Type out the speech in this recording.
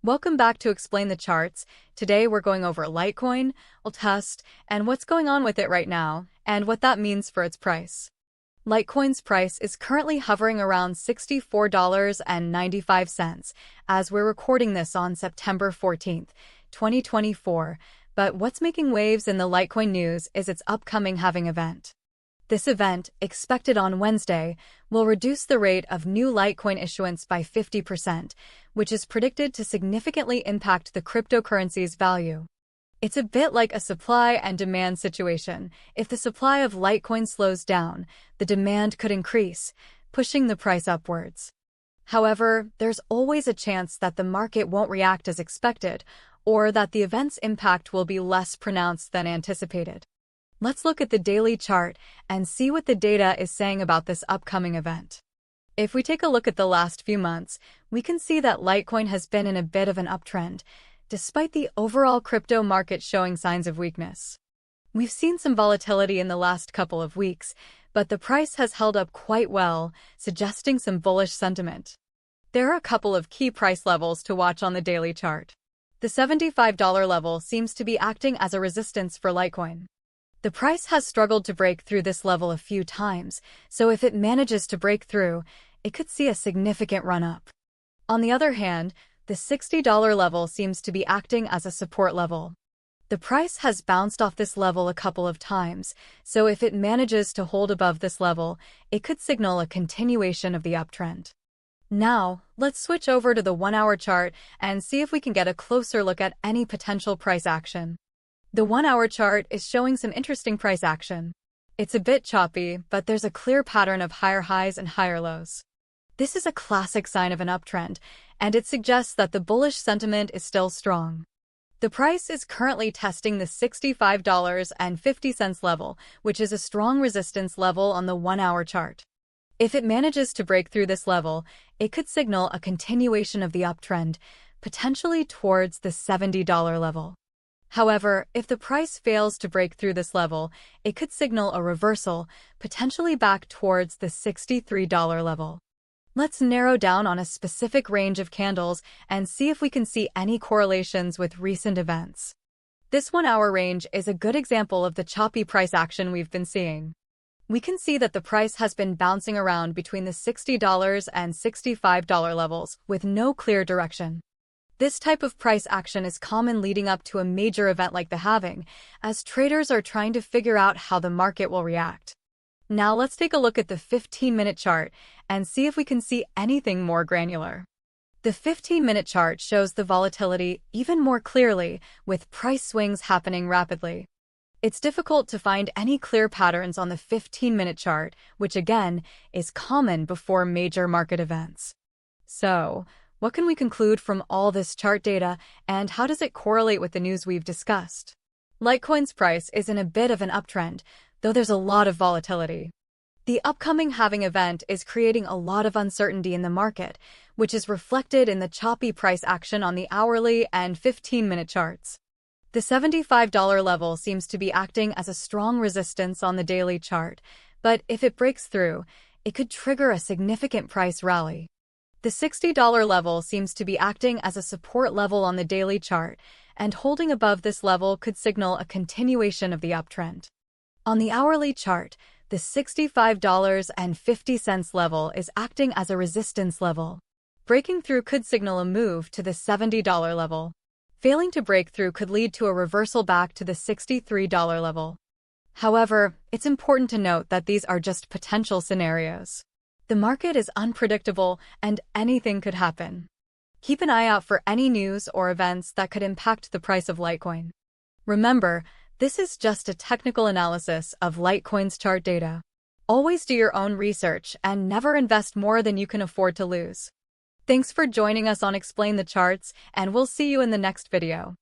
Welcome back to Explain the Charts. Today we're going over Litecoin, LTCUSD, and what's going on with it right now, and what that means for its price. Litecoin's price is currently hovering around $64.95 as we're recording this on September 14th, 2024. But what's making waves in the Litecoin news is its upcoming halving event. This event, expected on Wednesday, will reduce the rate of new Litecoin issuance by 50%, which is predicted to significantly impact the cryptocurrency's value. It's a bit like a supply and demand situation. If the supply of Litecoin slows down, the demand could increase, pushing the price upwards. However, there's always a chance that the market won't react as expected, or that the event's impact will be less pronounced than anticipated. Let's look at the daily chart and see what the data is saying about this upcoming event. If we take a look at the last few months, we can see that Litecoin has been in a bit of an uptrend, despite the overall crypto market showing signs of weakness. We've seen some volatility in the last couple of weeks, but the price has held up quite well, suggesting some bullish sentiment. There are a couple of key price levels to watch on the daily chart. The $75 level seems to be acting as a resistance for Litecoin. The price has struggled to break through this level a few times, so if it manages to break through, it could see a significant run-up. On the other hand, the $60 level seems to be acting as a support level. The price has bounced off this level a couple of times, so if it manages to hold above this level, it could signal a continuation of the uptrend. Now, let's switch over to the 1-hour chart and see if we can get a closer look at any potential price action. The 1-hour chart is showing some interesting price action. It's a bit choppy, but there's a clear pattern of higher highs and higher lows. This is a classic sign of an uptrend, and it suggests that the bullish sentiment is still strong. The price is currently testing the $65.50 level, which is a strong resistance level on the 1-hour chart. If it manages to break through this level, it could signal a continuation of the uptrend, potentially towards the $70 level. However, if the price fails to break through this level, it could signal a reversal, potentially back towards the $63 level. Let's narrow down on a specific range of candles and see if we can see any correlations with recent events. This 1-hour range is a good example of the choppy price action we've been seeing. We can see that the price has been bouncing around between the $60 and $65 levels with no clear direction. This type of price action is common leading up to a major event like the halving, as traders are trying to figure out how the market will react. Now let's take a look at the 15-minute chart and see if we can see anything more granular. The 15-minute chart shows the volatility even more clearly, with price swings happening rapidly. It's difficult to find any clear patterns on the 15-minute chart, which again is common before major market events. So, what can we conclude from all this chart data, and how does it correlate with the news we've discussed? Litecoin's price is in a bit of an uptrend, though there's a lot of volatility. The upcoming halving event is creating a lot of uncertainty in the market, which is reflected in the choppy price action on the hourly and 15-minute charts. The $75 level seems to be acting as a strong resistance on the daily chart, but if it breaks through, it could trigger a significant price rally. The $60 level seems to be acting as a support level on the daily chart, and holding above this level could signal a continuation of the uptrend. On the hourly chart, the $65.50 level is acting as a resistance level. Breaking through could signal a move to the $70 level. Failing to break through could lead to a reversal back to the $63 level. However, it's important to note that these are just potential scenarios. The market is unpredictable and anything could happen. Keep an eye out for any news or events that could impact the price of Litecoin. Remember, this is just a technical analysis of Litecoin's chart data. Always do your own research and never invest more than you can afford to lose. Thanks for joining us on Explain the Charts, and we'll see you in the next video.